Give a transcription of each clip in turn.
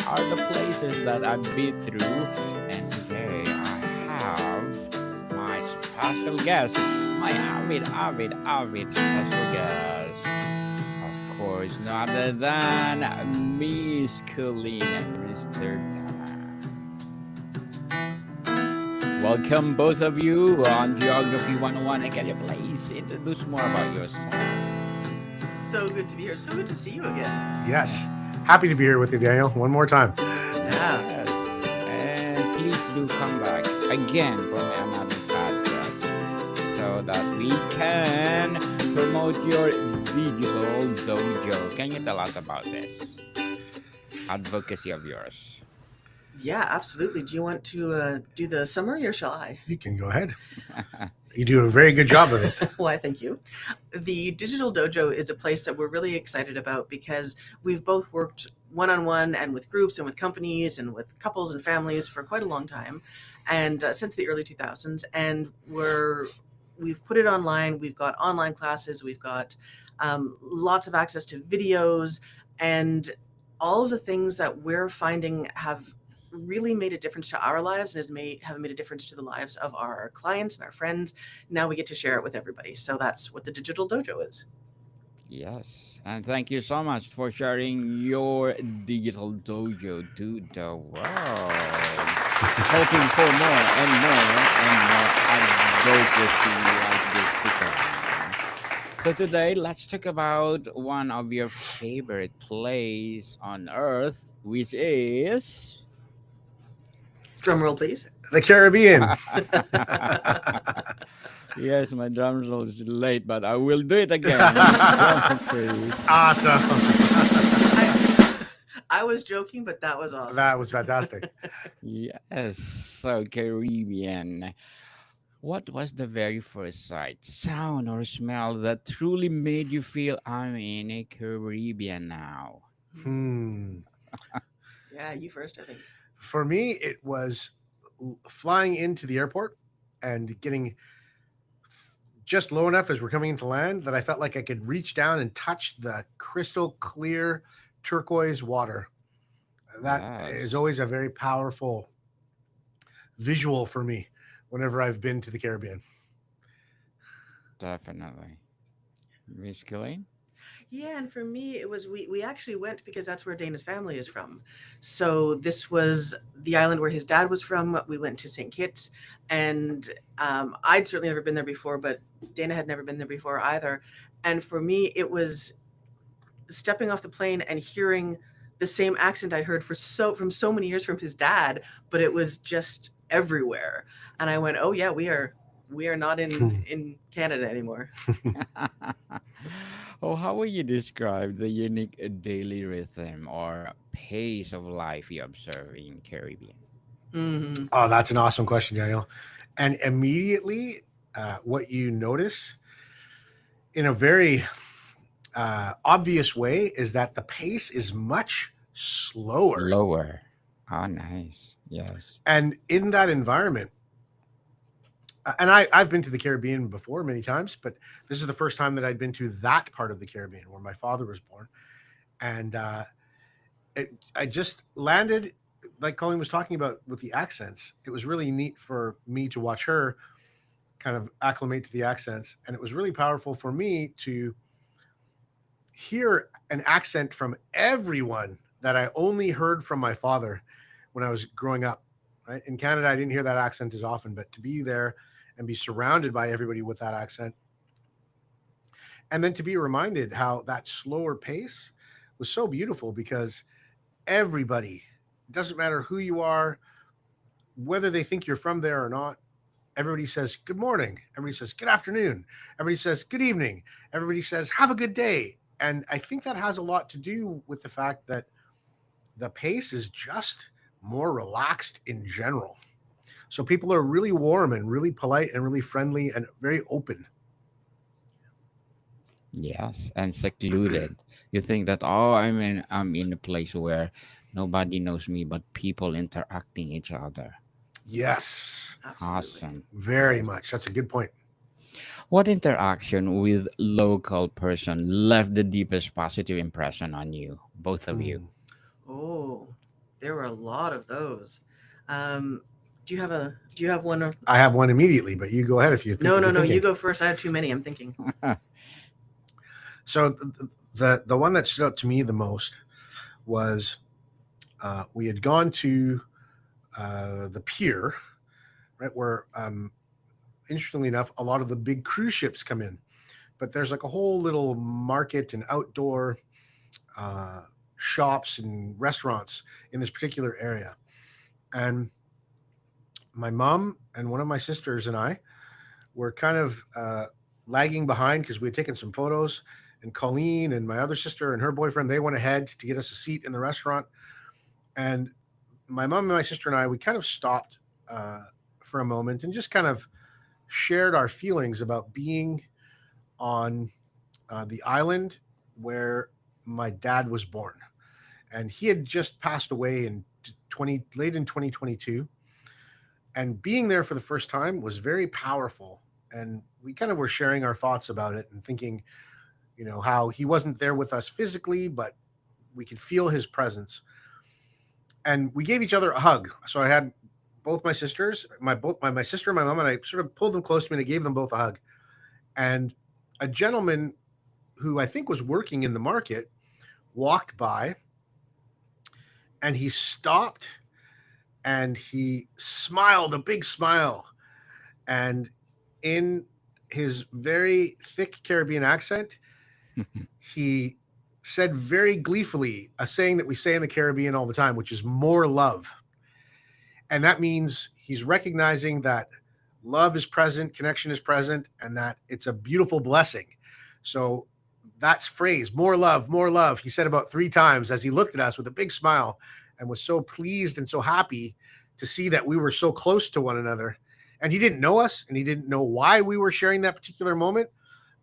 are the places that I've been through. And today I have my special guest, my avid special guest. Of course, no other than Miss Colleen and Mr. Dan. Welcome, both of you, on Geography 101. And can you please introduce more about yourself? So good to be here. So good to see you again. Yes. Happy to be here with you, Daniel. One more time. Yeah. Yes. And please do come back again for another podcast so that we can promote your digital dojo. Can you tell us about this advocacy of yours? Yeah, absolutely. Do you want to do the summary or shall I? You can go ahead. You do a very good job of it. Why, thank you. The Digital Dojo is a place that we're really excited about because we've both worked one-on-one and with groups and with companies and with couples and families for quite a long time, and since the early 2000s. And we've put it online. We've got online classes. We've got lots of access to videos, and all of the things that we're finding have really made a difference to our lives and have made a difference to the lives of our clients and our friends. Now we get to share it with everybody. So that's what the Digital Dojo is. Yes. And thank you so much for sharing your digital dojo to the world. Hoping for more and more advocacy like this to come. So today, let's talk about one of your favorite place on earth, which is Drum roll, please. The Caribbean. yes, my drum roll is late, but I will do it again. Drum roll, please. Awesome. I was joking, but that was awesome. That was fantastic. Yes, so Caribbean. What was the very first sight, sound, or smell that truly made you feel I'm in a Caribbean now? Hmm. Yeah, you first, I think. For me, it was flying into the airport and getting just low enough as we're coming into land that I felt like I could reach down and touch the crystal clear turquoise water. That is Yes, always a very powerful visual for me whenever I've been to the Caribbean. definitely. Miss Killeen? Yeah, and for me, it was we actually went because that's where Dana's family is from. So this was the island where his dad was from. We went to St. Kitts, and I'd certainly never been there before, but Dana had never been there before either. And for me, it was stepping off the plane and hearing the same accent I'd heard from so many years from his dad, but it was just everywhere. And I went, "Oh yeah, we are not in Canada anymore." Oh, how would you describe the unique daily rhythm or pace of life you observe in Caribbean? Hmm. Oh, that's an awesome question, Daniel. And immediately, what you notice in a very obvious way is that the pace is much slower. Lower. Ah, nice. Yes. And in that environment, and I've been to the Caribbean before many times, but this is the first time that I'd been to that part of the Caribbean where my father was born. And I just landed, like Colleen was talking about with the accents. It was really neat for me to watch her kind of acclimate to the accents. And it was really powerful for me to hear an accent from everyone that I only heard from my father when I was growing up. Right? In Canada, I didn't hear that accent as often, but to be there and be surrounded by everybody with that accent, and then to be reminded how that slower pace was so beautiful because everybody, it doesn't matter who you are, whether they think you're from there or not, everybody says good morning, everybody says good afternoon, everybody says good evening, everybody says have a good day. And I think that has a lot to do with the fact that the pace is just more relaxed in general. So people are really warm and really polite and really friendly and very open. Yes, and secluded. You think that oh, I'm in a place where nobody knows me, but people interacting each other. Yes, Absolutely. Awesome. very Yes. much. That's a good point. What interaction with local person left the deepest positive impression on you, both of you? Hmm. Oh. There were a lot of those. Um, do you have one? Or, I have one immediately, but you go ahead if you think no, if no, you're no. You thinking. go first. I have too many. I'm thinking. So the one that stood out to me the most was we had gone to the pier, right, where interestingly enough, a lot of the big cruise ships come in, but there's like a whole little market and outdoor uh, shops and restaurants in this particular area. And my mom and one of my sisters and I were kind of lagging behind because we had taken some photos. And Colleen and my other sister and her boyfriend, they went ahead to get us a seat in the restaurant. And my mom and my sister and I, we kind of stopped for a moment and just kind of shared our feelings about being on the island where my dad was born. And he had just passed away in late in 2022. And being there for the first time was very powerful. And we kind of were sharing our thoughts about it and thinking, how he wasn't there with us physically, but we could feel his presence. And we gave each other a hug. So I had both my sisters, my sister and my mom, and I sort of pulled them close to me and I gave them both a hug. And a gentleman who I think was working in the market walked by and he stopped and he smiled a big smile. And in his very thick Caribbean accent, he said very gleefully a saying that we say in the Caribbean all the time, which is more love. And that means he's recognizing that love is present, connection is present, and that it's a beautiful blessing. So that's phrase, more love, he said about 3 times as he looked at us with a big smile and was so pleased and so happy to see that we were so close to one another. And he didn't know us and he didn't know why we were sharing that particular moment,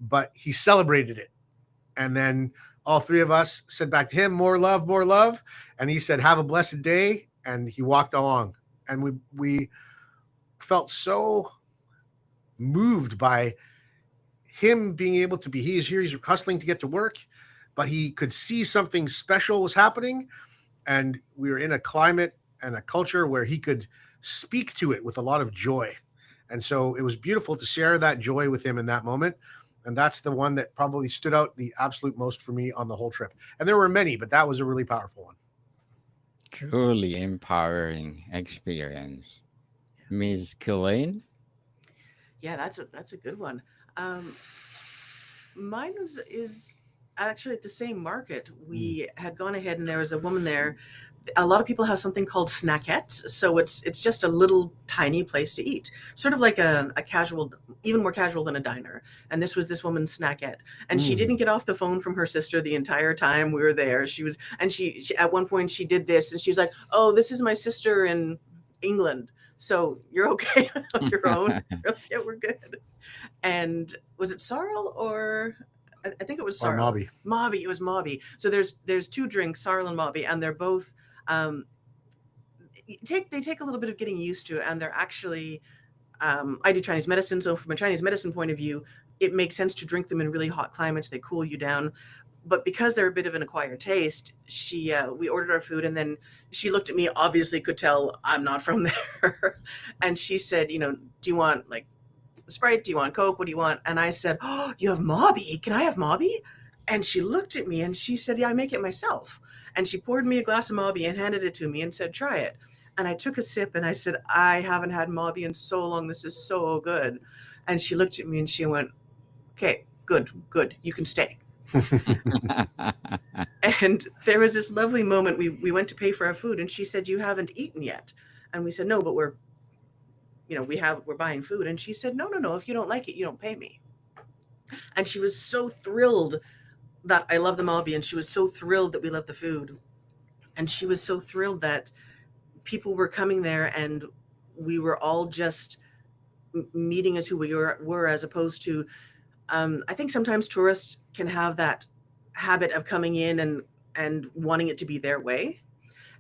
but he celebrated it. And then all 3 of us said back to him, more love. And he said, have a blessed day. And he walked along. And we felt so moved by him being able to be, he's here, he's hustling to get to work, but he could see something special was happening. And we were in a climate and a culture where he could speak to it with a lot of joy. And so it was beautiful to share that joy with him in that moment. And that's the one that probably stood out the absolute most for me on the whole trip. And there were many, but that was a really powerful one. Truly empowering experience. Miss Killane? Yeah, that's a good one. Mine is actually at the same market. We had gone ahead and there was a woman there. A lot of people have something called snackettes, so it's just a little tiny place to eat, sort of like a casual, even more casual than a diner. And this was this woman's snackette, and she didn't get off the phone from her sister the entire time we were there. She at one point she did this, and she was like, "Oh, this is my sister in England, so you're okay on your own." Yeah, we're good. And was it Sorrel or? I think it was Or Sorrel. Mobby. Mobby. It was Mobby. So there's 2 drinks, Sorrel and Mobby, and they're both they take a little bit of getting used to, and they're actually I do Chinese medicine, so from a Chinese medicine point of view, it makes sense to drink them in really hot climates. They cool you down. But because they're a bit of an acquired taste, we ordered our food, and then she looked at me, obviously could tell I'm not from there. And she said, do you want like Sprite? Do you want Coke? What do you want? And I said, oh, you have Mobby? Can I have Mobby? And she looked at me and she said, yeah, I make it myself. And she poured me a glass of Mobby and handed it to me and said, try it. And I took a sip and I said, I haven't had Mobby in so long. This is so good. And she looked at me and she went, okay, good. You can stay. And there was this lovely moment. We went to pay for our food and she said, you haven't eaten yet. And we said, no, but we're buying food. And she said, no. If you don't like it, you don't pay me. And she was so thrilled that I love the Mobby, and she was so thrilled that we love the food. And she was so thrilled that people were coming there and we were all just meeting as who we were as opposed to, I think sometimes tourists can have that habit of coming in and wanting it to be their way.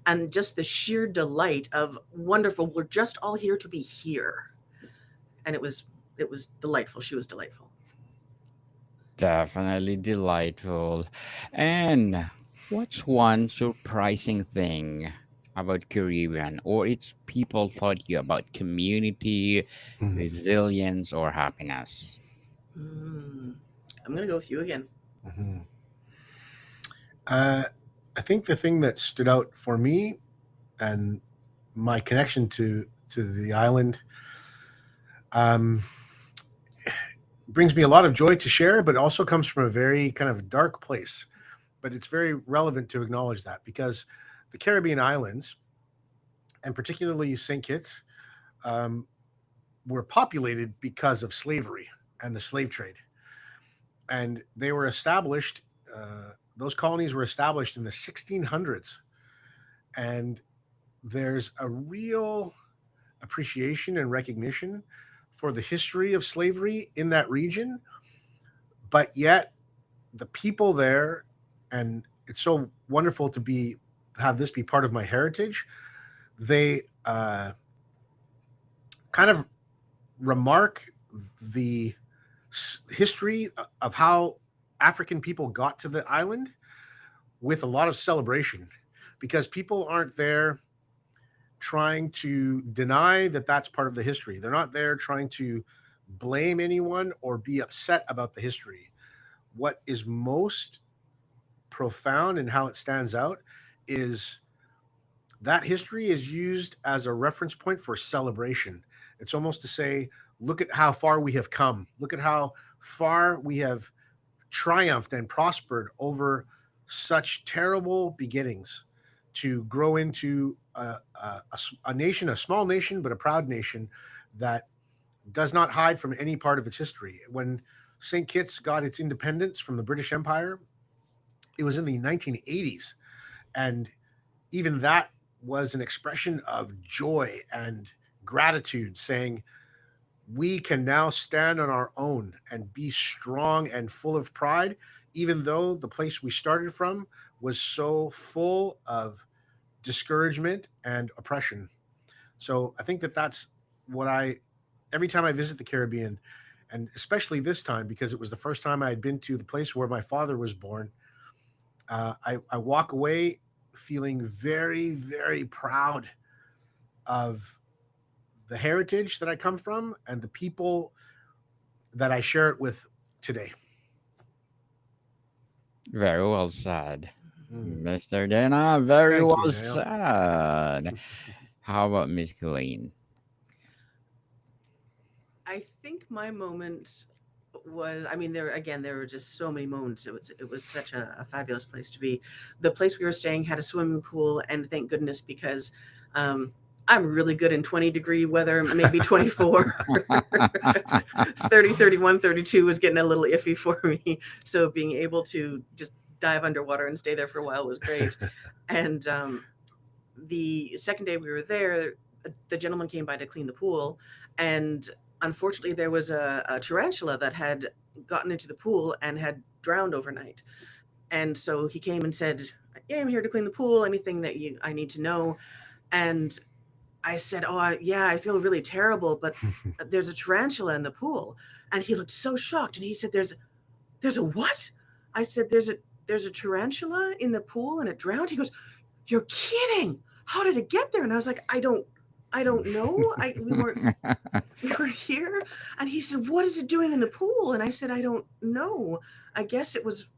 And just the sheer delight of wonderful, we're just all here to be here. And it was delightful. She was delightful. Definitely delightful. And what's one surprising thing about Caribbean or its people taught you about community, Mhm. resilience, or happiness? Mm, I'm gonna go with you again. Mhm. Uh, I think the thing that stood out for me and my connection to the island um, brings me a lot of joy to share, but also comes from a very kind of dark place. But it's very relevant to acknowledge that because the Caribbean islands, and particularly St. Kitts, um, were populated because of slavery and the slave trade. And they were established, those colonies were established in the 1600s. And there's a real appreciation and recognition for the history of slavery in that region. But yet, the people there, and it's so wonderful to be have this be part of my heritage. They kind of remark the history of how African people got to the island with a lot of celebration because people aren't there trying to deny that that's part of the history. They're not there trying to blame anyone or be upset about the history. What is most profound and how it stands out is that history is used as a reference point for celebration. It's almost to say, look at how far we have come. Look at how far we have triumphed and prospered over such terrible beginnings to grow into a nation, a small nation, but a proud nation that does not hide from any part of its history. When St. Kitts got its independence from the British Empire, it was in the 1980s. And even that was an expression of joy and gratitude, saying, we can now stand on our own and be strong and full of pride, even though the place we started from was so full of discouragement and oppression. So I think that that's what every time I visit the Caribbean, and especially this time because it was the first time I had been to the place where my father was born, I walk away feeling very, very proud of the heritage that I come from and the people that I share it with today. Very well said, Mm. Mr. Dana. Very Thank you, well Dale. said. How about Miss Colleen? I think my moment was, I mean, there were just so many moments. It was such a fabulous place to be. The place we were staying had a swimming pool, and thank goodness, because I'm really good in 20-degree weather, maybe 24. 30, 31, 32 was getting a little iffy for me. So being able to just dive underwater and stay there for a while was great. And the second day we were there, the gentleman came by to clean the pool, and unfortunately there was a tarantula that had gotten into the pool and had drowned overnight. And so he came and said, yeah, I'm here to clean the pool, anything that I need to know. And I said, yeah, I feel really terrible, but there's a tarantula in the pool. And he looked so shocked, and he said, there's a what? I said, there's a tarantula in the pool and it drowned. He goes, you're kidding. How did it get there? And I was like, I don't know. We weren't here. And he said, what is it doing in the pool? And I said, I don't know. I guess it was,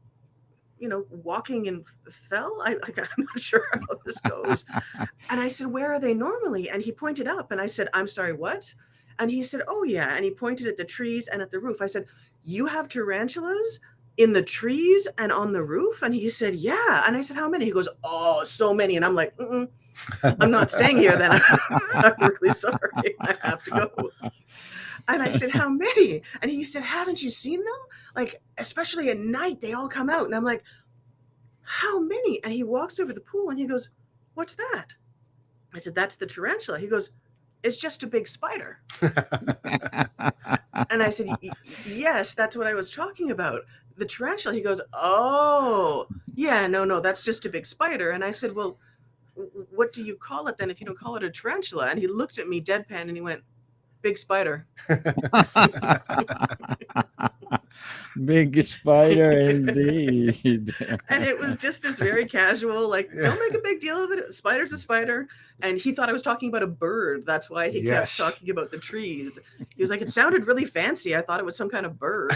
walking and fell. I'm not sure how this goes. And I said, where are they normally? And he pointed up, and I said, I'm sorry, what? And he said, oh yeah. And he pointed at the trees and at the roof. I said, you have tarantulas in the trees and on the roof? And he said, yeah. And I said, how many? He goes, oh, so many. And I'm like, I'm not staying here then. I'm really sorry. I have to go. And I said, how many? And he said, haven't you seen them? Like, especially at night, they all come out. And I'm like, how many? And he walks over the pool and he goes, what's that? I said, that's the tarantula. He goes, it's just a big spider. And I said, yes, that's what I was talking about. The tarantula. He goes, oh, yeah, no, that's just a big spider. And I said, well, what do you call it then if you don't call it a tarantula? And he looked at me deadpan and he went, Big Spider. Big spider indeed. And it was just this very casual, like, Yeah. don't make a big deal of it. Spider's a spider. And he thought I was talking about a bird. That's why he Yes. kept talking about the trees. He was like, it sounded really fancy. I thought it was some kind of bird.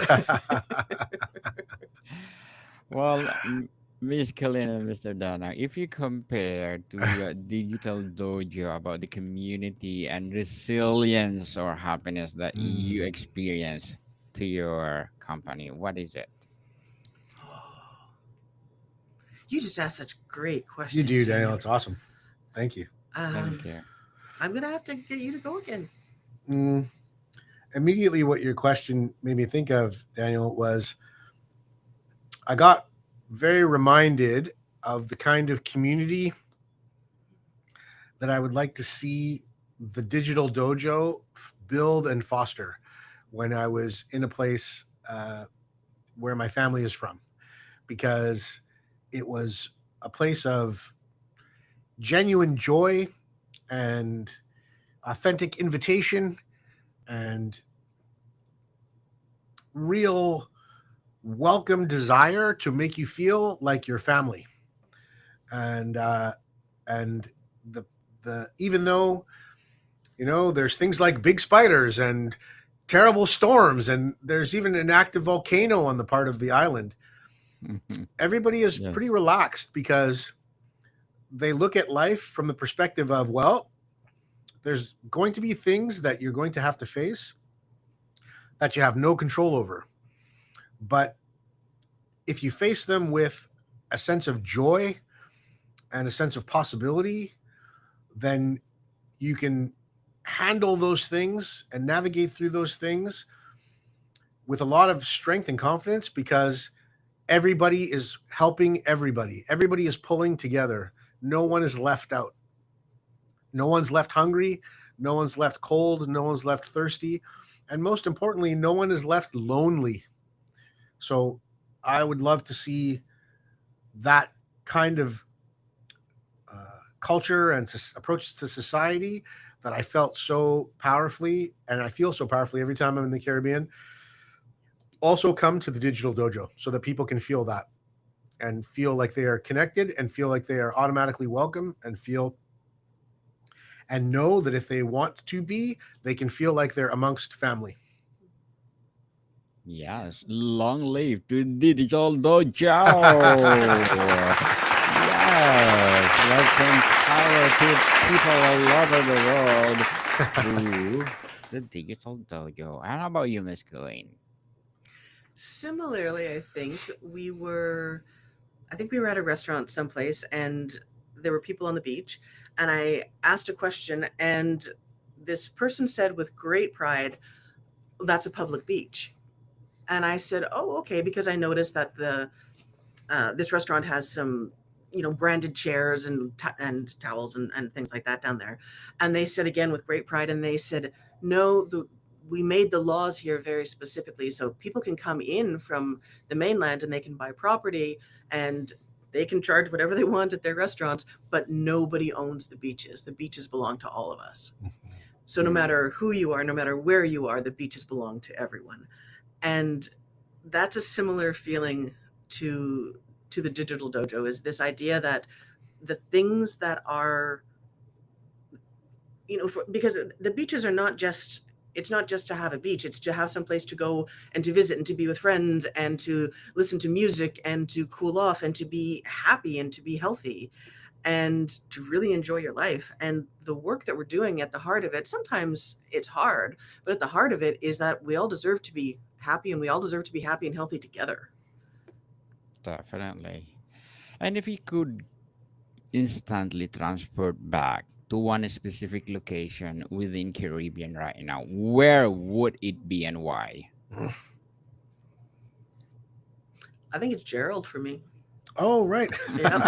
Well, Miss Colleen and Mr. Dana, if you compare to Digital Dojo about the community and resilience or happiness that you experience to your company, what is it? You just asked such great questions. You do, Daniel. Daniel. It's awesome. Thank you. Thank you. I'm going to have to get you to go again. Immediately, what your question made me think of, Daniel, was I got very reminded of the kind of community that I would like to see the Digital Dojo build and foster when I was in a place where my family is from, because it was a place of genuine joy and authentic invitation and real welcome desire to make you feel like your family. And the even though, you know, there's things like big spiders and terrible storms, and there's even an active volcano on the part of the island, everybody is pretty relaxed because they look at life from the perspective of, well, there's going to be things that you're going to have to face that you have no control over. But if you face them with a sense of joy and a sense of possibility, then you can handle those things and navigate through those things with a lot of strength and confidence, because everybody is helping everybody. Everybody is pulling together. No one is left out. No one's left hungry. No one's left cold. No one's left thirsty. And most importantly, no one is left lonely. So I would love to see that kind of culture and approach to society that I felt so powerfully, and I feel so powerfully every time I'm in the Caribbean, also come to the Digital Dojo, so that people can feel that and feel like they are connected and feel like they are automatically welcome and feel and know that if they want to be, they can feel like they're amongst family. Yes, long live to Digital Dojo. Yes, let's empower people all over the world through the Digital Dojo. And how about you, Miss Colleen? Similarly, I think we were at a restaurant someplace, and there were people on the beach, and I asked a question, and this person said with great pride, "That's a public beach." And I said, "Oh, okay," because I noticed that this restaurant has some, branded chairs and towels and things like that down there. And they said again with great pride, and they said, "No, we made the laws here very specifically so people can come in from the mainland and they can buy property and they can charge whatever they want at their restaurants, but nobody owns the beaches. The beaches belong to all of us. So no matter who you are, no matter where you are, the beaches belong to everyone." And that's a similar feeling to the Digital Dojo, is this idea that the things that are, because the beaches are not just, it's not just to have a beach, it's to have some place to go and to visit and to be with friends and to listen to music and to cool off and to be happy and to be healthy and to really enjoy your life. And the work that we're doing, at the heart of it, sometimes it's hard, but at the heart of it is that we all deserve to be happy, and we all deserve to be happy and healthy together. Definitely. And if you could instantly transport back to one specific location within Caribbean right now, where would it be and why? I think it's Gerald for me. Oh, right. Yeah.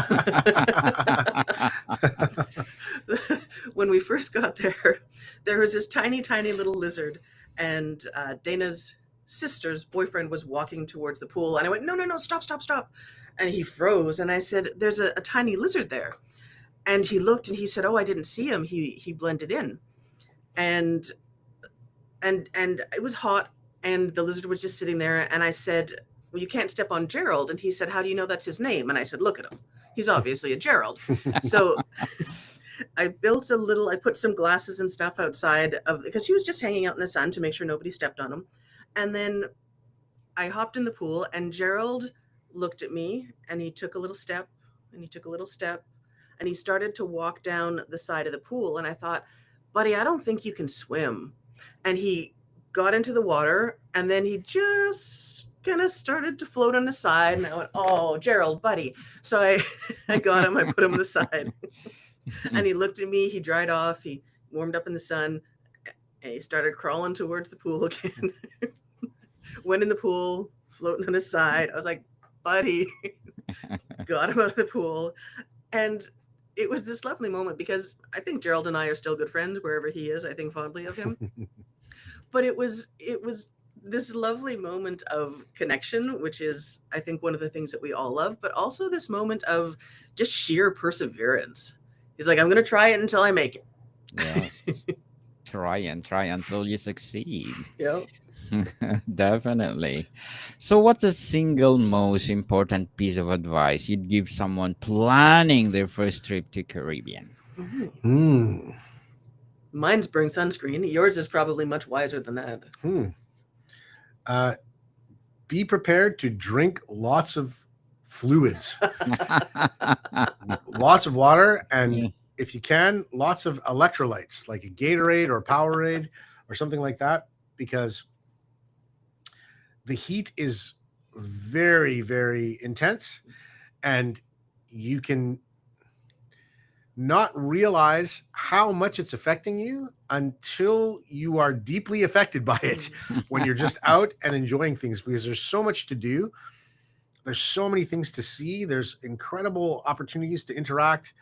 When we first got there was this tiny, tiny little lizard, and Dana's sister's boyfriend was walking towards the pool, and I went, no, stop. And he froze, and I said, "There's a tiny lizard there." And he looked and he said, "Oh, I didn't see him. He blended in." And and it was hot, and the lizard was just sitting there, and I said, well, you can't step on Gerald. And he said, how do you know that's his name? And I said, look at him, he's obviously a Gerald. So I put some glasses and stuff outside because he was just hanging out in the sun to make sure nobody stepped on him. And then I hopped in the pool, and Gerald looked at me, and he took a little step, and he took a little step, and he started to walk down the side of the pool. And I thought, buddy, I don't think you can swim. And he got into the water, and then he just kind of started to float on the side. And I went, oh, Gerald, buddy. So I got him, I put him on the side. And he looked at me, he dried off, he warmed up in the sun, and he started crawling towards the pool again. Went in the pool, floating on his side. I was like, buddy, got him out of the pool. And it was this lovely moment because I think Gerald and I are still good friends wherever he is. I think fondly of him. But it was this lovely moment of connection, which is, I think, one of the things that we all love, but also this moment of just sheer perseverance. He's like, I'm going to try it until I make it. Yes. Try until you succeed. Yep. Definitely. So, what's the single most important piece of advice you'd give someone planning their first trip to Caribbean? Mine's bring sunscreen. Yours is probably much wiser than that. Be prepared to drink lots of fluids, lots of water, and if you can, lots of electrolytes like a Gatorade or Powerade or something like that, because the heat is very, very intense, and you can not realize how much it's affecting you until you are deeply affected by it when you're just out and enjoying things, because there's so much to do. There's so many things to see. There's incredible opportunities to interact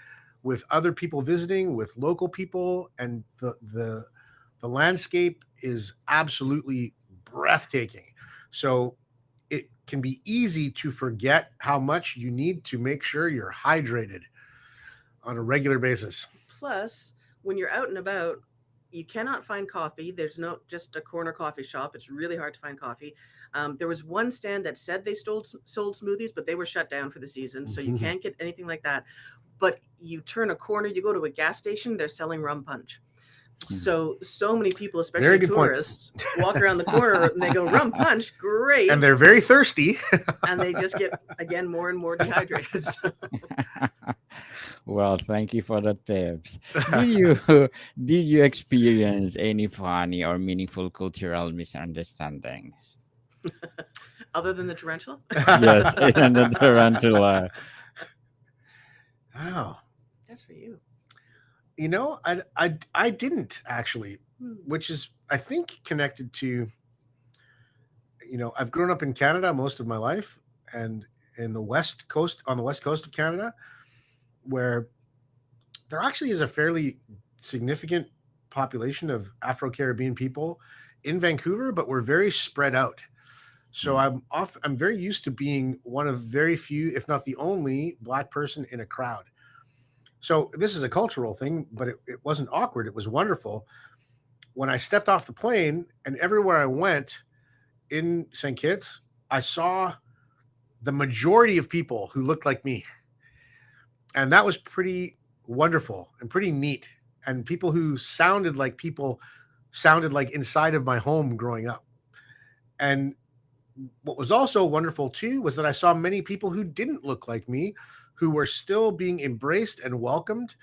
with other people visiting, with local people, and the landscape is absolutely breathtaking. So it can be easy to forget how much you need to make sure you're hydrated on a regular basis. Plus, when you're out and about, you cannot find coffee. There's no just a corner coffee shop. It's really hard to find coffee. There was one stand that said they sold smoothies, but they were shut down for the season. So you can't get anything like that. But you turn a corner, you go to a gas station, they're selling rum punch. So many people, especially tourists, walk around the corner and they go, rum punch, great. And they're very thirsty. And they just get, again, more and more dehydrated. Well, thank you for the tips. Did you experience any funny or meaningful cultural misunderstandings? Other than the tarantula? Yes, and the tarantula. Oh, that's for you. You know, I didn't actually, which is, I think, connected to, you know, I've grown up in Canada most of my life, and on the west coast of Canada, where there actually is a fairly significant population of Afro-Caribbean people in Vancouver, but we're very spread out. So I'm very used to being one of very few, if not the only, Black person in a crowd. So this is a cultural thing, but it wasn't awkward. It was wonderful. When I stepped off the plane, and everywhere I went in St. Kitts, I saw the majority of people who looked like me. And that was pretty wonderful and pretty neat. And people who sounded like inside of my home growing up. And what was also wonderful too was that I saw many people who didn't look like me, who were still being embraced and welcomed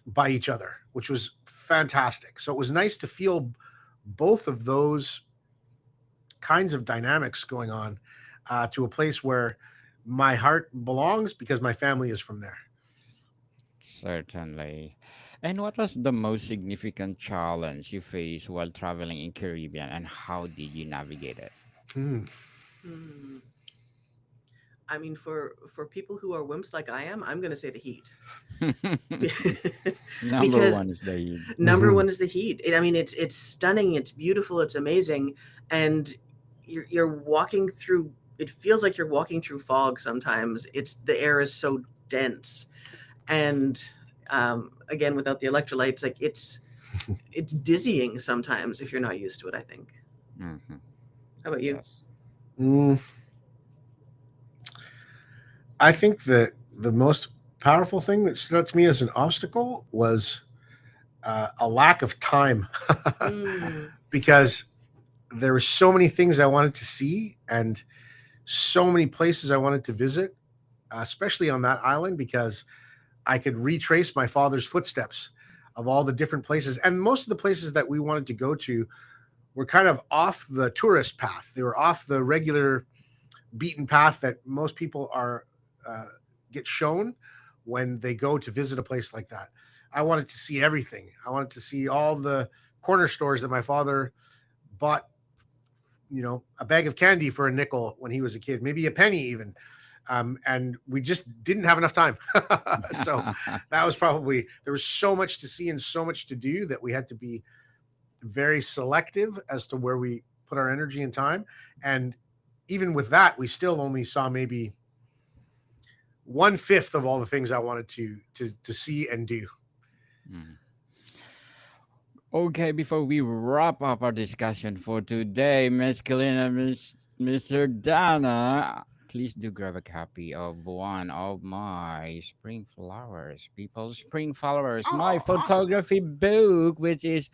by each other, which was fantastic. So it was nice to feel both of those kinds of dynamics going on to a place where my heart belongs because my family is from there. Certainly. And what was the most significant challenge you faced while traveling in Caribbean, and how did you navigate it? I mean, for people who are wimps like I am, I'm going to say the heat. Number one is the heat. Number one is the heat. I mean, it's stunning. It's beautiful. It's amazing. And you're walking through, it feels like you're walking through fog sometimes. The air is so dense. And again, without the electrolytes, like it's it's dizzying sometimes if you're not used to it, I think. Mhm. How about you? Yes. Mm, I think that the most powerful thing that stood out to me as an obstacle was a lack of time, Mm, because there were so many things I wanted to see and so many places I wanted to visit, especially on that island, because I could retrace my father's footsteps of all the different places. And most of the places that we wanted to go to were kind of off the tourist path. They were off the regular beaten path that most people are uh, get shown when they go to visit a place like that. I wanted to see everything. I wanted to see all the corner stores that my father bought, a bag of candy for a nickel when he was a kid, maybe a penny even. And we just didn't have enough time. So that was probably, there was so much to see and so much to do that we had to be very selective as to where we put our energy and time. And even with that, we still only saw maybe 1/5 of all the things I wanted to see and do. Mm. Okay, before we wrap up our discussion for today, Miss Kalina, Mr. Dana, please do grab a copy of one of my Spring Flowers, People's Spring Flowers, my Oh, awesome. photography book, which is,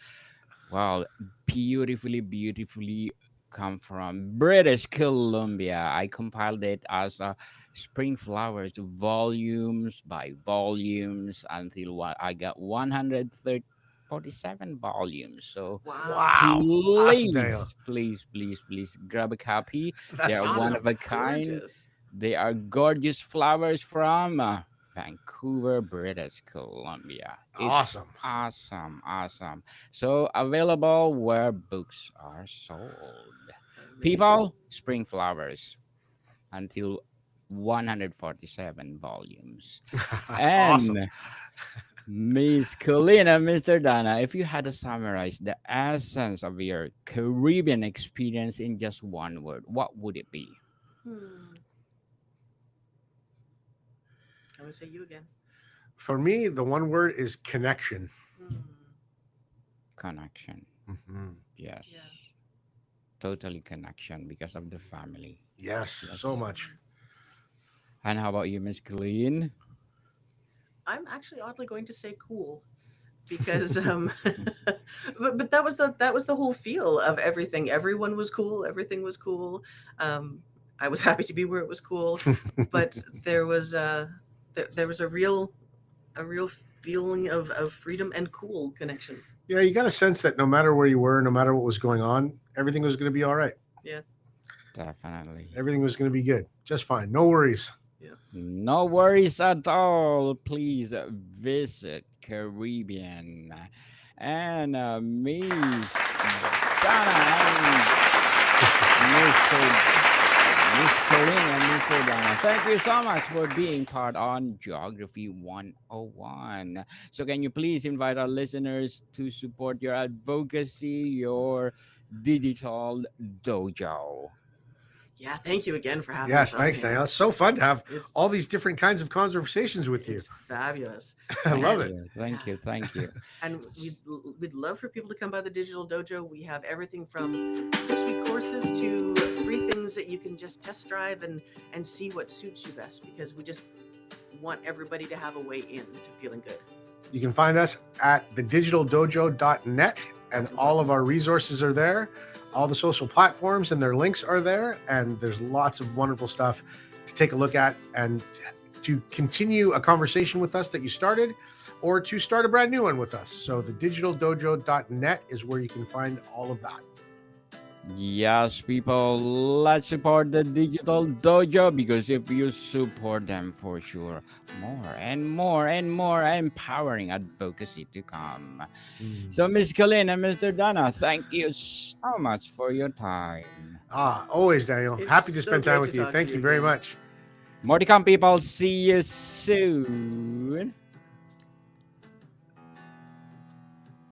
well, beautifully come from British Columbia. I compiled it as a Spring Flowers volumes by volumes until what I got 147 volumes. So wow. Wow. Awesome, Daniel. please grab a copy. They That's are one awesome. of a kind. Gorgeous. They are gorgeous flowers from Vancouver, British Columbia. It's Awesome. awesome. So available where books are sold. Amazing. People, Spring Flowers until 147 volumes. Awesome. And Miss Colina, Mr. Dana, if you had to summarize the essence of your Caribbean experience in just one word, what would it be? Hmm. I'm gonna say you again. For me, the one word is connection. Hmm. Connection. Mhm. Yes. Yeah. Totally connection because of the family. Yes, Yes. so much. And how about you, Miss Colleen? I'm actually oddly going to say cool because but that was the whole feel of everything. Everyone was cool, everything was cool. I was happy to be where it was cool, but there was a real feeling of freedom and cool connection. Yeah, you got a sense that no matter where you were, no matter what was going on, everything was going to be all right. Yeah. Definitely. Everything was going to be good. Just fine. No worries. Yeah. No worries at all. Please visit Caribbean. And Miss Dana and Miss Colleen and Mr. Dana, thank you so much for being part on Geography 101. So can you please invite our listeners to support your advocacy, your digital dojo? Yeah, thank you again for having Yes, us on thanks, here. Daniel. It's so fun to have It's all these different kinds of conversations with you. it's fabulous. I love And it. Thank you. Thank you. and we'd love for people to come by the Digital Dojo. We have everything from 6-week courses to free things that you can just test drive and see what suits you best, because we just want everybody to have a way in to feeling good. You can find us at thedigitaldojo.net, and That's all of important. our resources are there. All the social platforms and their links are there, and there's lots of wonderful stuff to take a look at and to continue a conversation with us that you started, or to start a brand new one with us. So thedigitaldojo.net is where you can find all of that. Yes, people, let's support the Digital Dojo, because if you support them, for sure, more and more and more empowering advocacy to come. So, Miss Colleen and Mr. Dana, thank you so much for your time. Always, Daniel. It's Happy to so spend time great with to you. talk to Thank you you very again. much. More to come, people. See you soon.